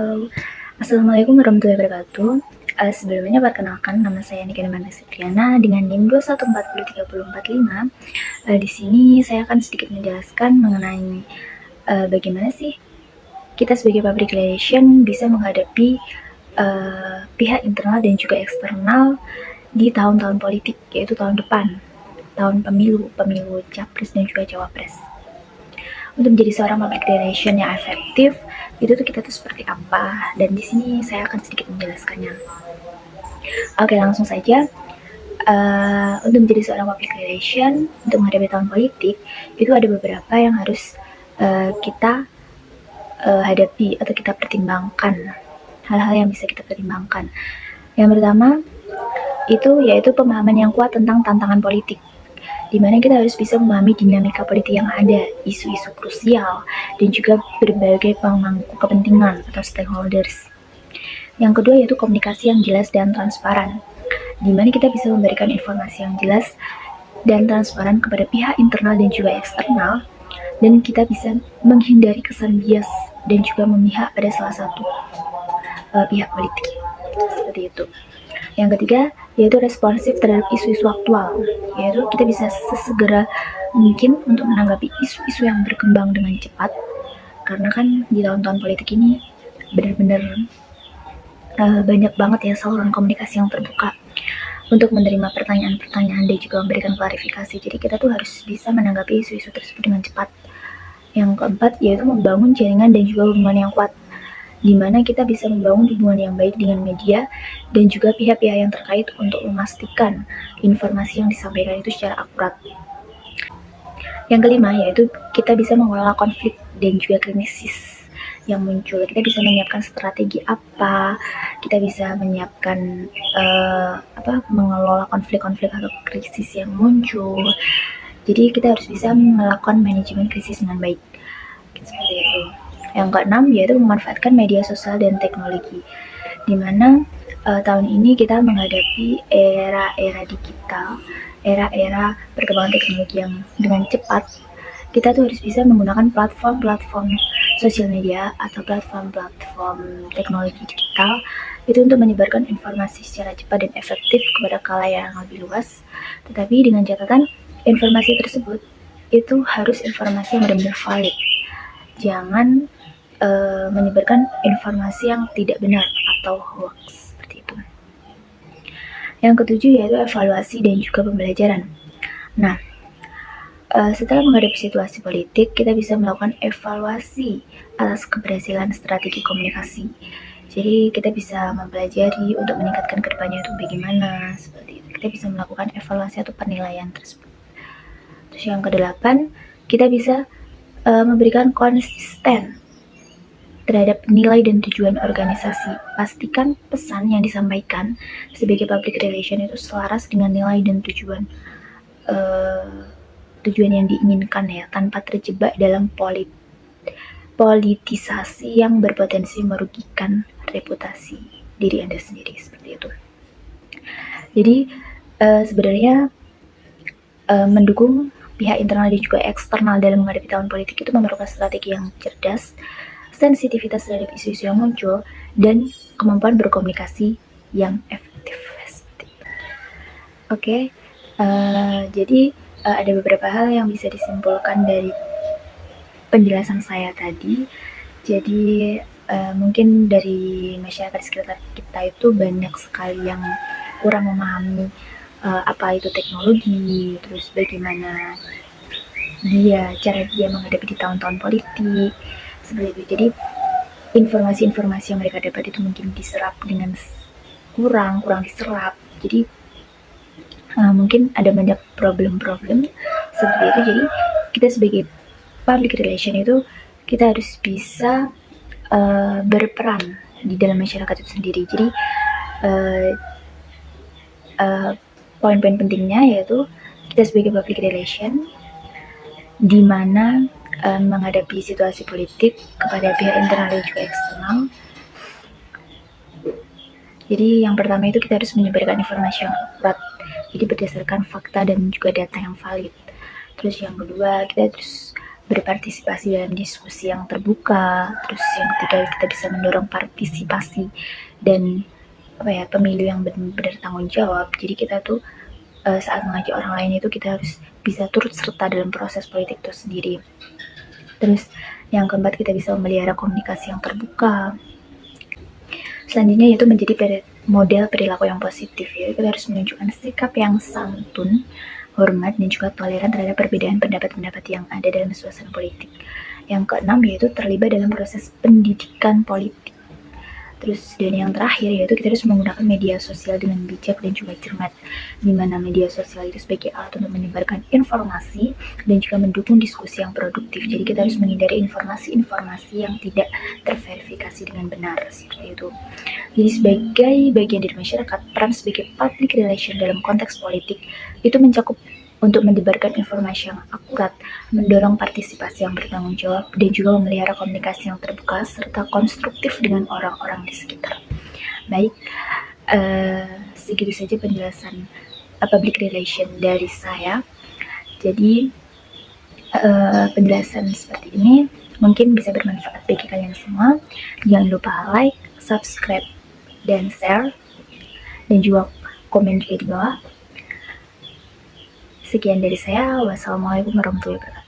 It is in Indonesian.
Halo, Assalamualaikum warahmatullahi wabarakatuh. Sebelumnya perkenalkan, nama saya Nika Nurmanta Sipriana dengan NIM 2140345. Di sini saya akan sedikit menjelaskan mengenai bagaimana sih kita sebagai public relation bisa menghadapi pihak internal dan juga eksternal di tahun-tahun politik, yaitu tahun depan, tahun pemilu capres dan juga cawapres. Untuk menjadi seorang public relation yang efektif, itu tuh kita tuh seperti apa, dan di sini saya akan sedikit menjelaskannya. Oke, langsung saja. Untuk menjadi seorang public relation untuk menghadapi tahun politik itu ada beberapa yang harus kita hadapi atau kita pertimbangkan, hal-hal yang bisa kita pertimbangkan. Yang pertama itu yaitu pemahaman yang kuat tentang tantangan politik, di mana kita harus bisa memahami dinamika politik yang ada, isu-isu krusial, dan juga berbagai pemangku kepentingan atau stakeholders. Yang kedua yaitu komunikasi yang jelas dan transparan, di mana kita bisa memberikan informasi yang jelas dan transparan kepada pihak internal dan juga eksternal, dan kita bisa menghindari kesan bias dan juga memihak pada salah satu pihak politik, seperti itu. Yang ketiga yaitu responsif terhadap isu-isu aktual, yaitu kita bisa sesegera mungkin untuk menanggapi isu-isu yang berkembang dengan cepat, karena kan di tahun-tahun politik ini benar-benar banyak banget ya saluran komunikasi yang terbuka untuk menerima pertanyaan-pertanyaan dan juga memberikan klarifikasi. Jadi kita tuh harus bisa menanggapi isu-isu tersebut dengan cepat. Yang keempat yaitu membangun jaringan dan juga hubungan yang kuat, di mana kita bisa membangun hubungan yang baik dengan media dan juga pihak-pihak yang terkait untuk memastikan informasi yang disampaikan itu secara akurat. Yang kelima yaitu kita bisa mengelola konflik dan juga krisis yang muncul. Kita bisa menyiapkan strategi apa, kita bisa menyiapkan mengelola konflik-konflik atau krisis yang muncul. Jadi kita harus bisa melakukan manajemen krisis dengan baik, seperti itu. Yang keenam yaitu memanfaatkan media sosial dan teknologi, di mana tahun ini kita menghadapi era-era digital, era-era perkembangan teknologi yang dengan cepat. Kita tuh harus bisa menggunakan platform-platform sosial media atau platform-platform teknologi digital itu untuk menyebarkan informasi secara cepat dan efektif kepada khalayak yang lebih luas. Tetapi dengan catatan informasi tersebut itu harus informasi yang benar-benar valid. Jangan menyebarkan informasi yang tidak benar atau hoax, seperti itu. Yang ketujuh yaitu evaluasi dan juga pembelajaran. Nah, setelah menghadapi situasi politik, kita bisa melakukan evaluasi atas keberhasilan strategi komunikasi. Jadi kita bisa mempelajari untuk meningkatkan kedepannya itu bagaimana, seperti itu. Kita bisa melakukan evaluasi atau penilaian tersebut. Terus yang kedelapan, kita bisa memberikan konsisten terhadap nilai dan tujuan organisasi. Pastikan pesan yang disampaikan sebagai public relation itu selaras dengan nilai dan tujuan yang diinginkan ya, tanpa terjebak dalam politisasi yang berpotensi merugikan reputasi diri Anda sendiri, seperti itu. Jadi sebenarnya mendukung pihak internal dan juga eksternal dalam menghadapi tahun politik itu memerlukan strategi yang cerdas, sensitivitas terhadap isu-isu yang muncul, dan kemampuan berkomunikasi yang efektif. Oke, jadi ada beberapa hal yang bisa disimpulkan dari penjelasan saya tadi. Jadi mungkin dari masyarakat sekitar kita itu banyak sekali yang kurang memahami apa itu teknologi, terus bagaimana cara dia menghadapi di tahun-tahun politik, seperti itu. Jadi informasi-informasi yang mereka dapat itu mungkin diserap dengan kurang diserap. Jadi mungkin ada banyak problem-problem seperti itu. Jadi kita sebagai public relation itu kita harus bisa berperan di dalam masyarakat itu sendiri. Jadi poin-poin pentingnya yaitu kita sebagai public relation di mana menghadapi situasi politik kepada pihak internal dan juga eksternal. Jadi yang pertama itu kita harus menyebarkan informasi yang akurat, jadi berdasarkan fakta dan juga data yang valid. Terus yang kedua kita harus berpartisipasi dalam diskusi yang terbuka. Terus yang ketiga, kita bisa mendorong partisipasi dan pemilu yang benar-benar tanggung jawab. Jadi kita tuh saat mengajak orang lain itu kita harus bisa turut serta dalam proses politik itu sendiri. Terus yang keempat, kita bisa memelihara komunikasi yang terbuka. Selanjutnya yaitu menjadi model perilaku yang positif. Ya, kita harus menunjukkan sikap yang santun, hormat, dan juga toleran terhadap perbedaan pendapat-pendapat yang ada dalam suasana politik. Yang keenam yaitu terlibat dalam proses pendidikan politik. Terus dan yang terakhir yaitu kita harus menggunakan media sosial dengan bijak dan juga cermat, di mana media sosial itu sebagai alat untuk menyebarkan informasi dan juga mendukung diskusi yang produktif. Jadi kita harus menghindari informasi-informasi yang tidak terverifikasi dengan benar, seperti itu. Jadi sebagai bagian dari masyarakat, peran sebagai public relation dalam konteks politik itu mencakup untuk menyebarkan informasi yang akurat, mendorong partisipasi yang bertanggung jawab, dan juga memelihara komunikasi yang terbuka serta konstruktif dengan orang-orang di sekitar. Baik, segitu saja penjelasan public relation dari saya. Jadi penjelasan seperti ini mungkin bisa bermanfaat bagi kalian semua. Jangan lupa like, subscribe, dan share, dan juga komen juga di bawah. Sekian dari saya. Wassalamualaikum warahmatullahi wabarakatuh.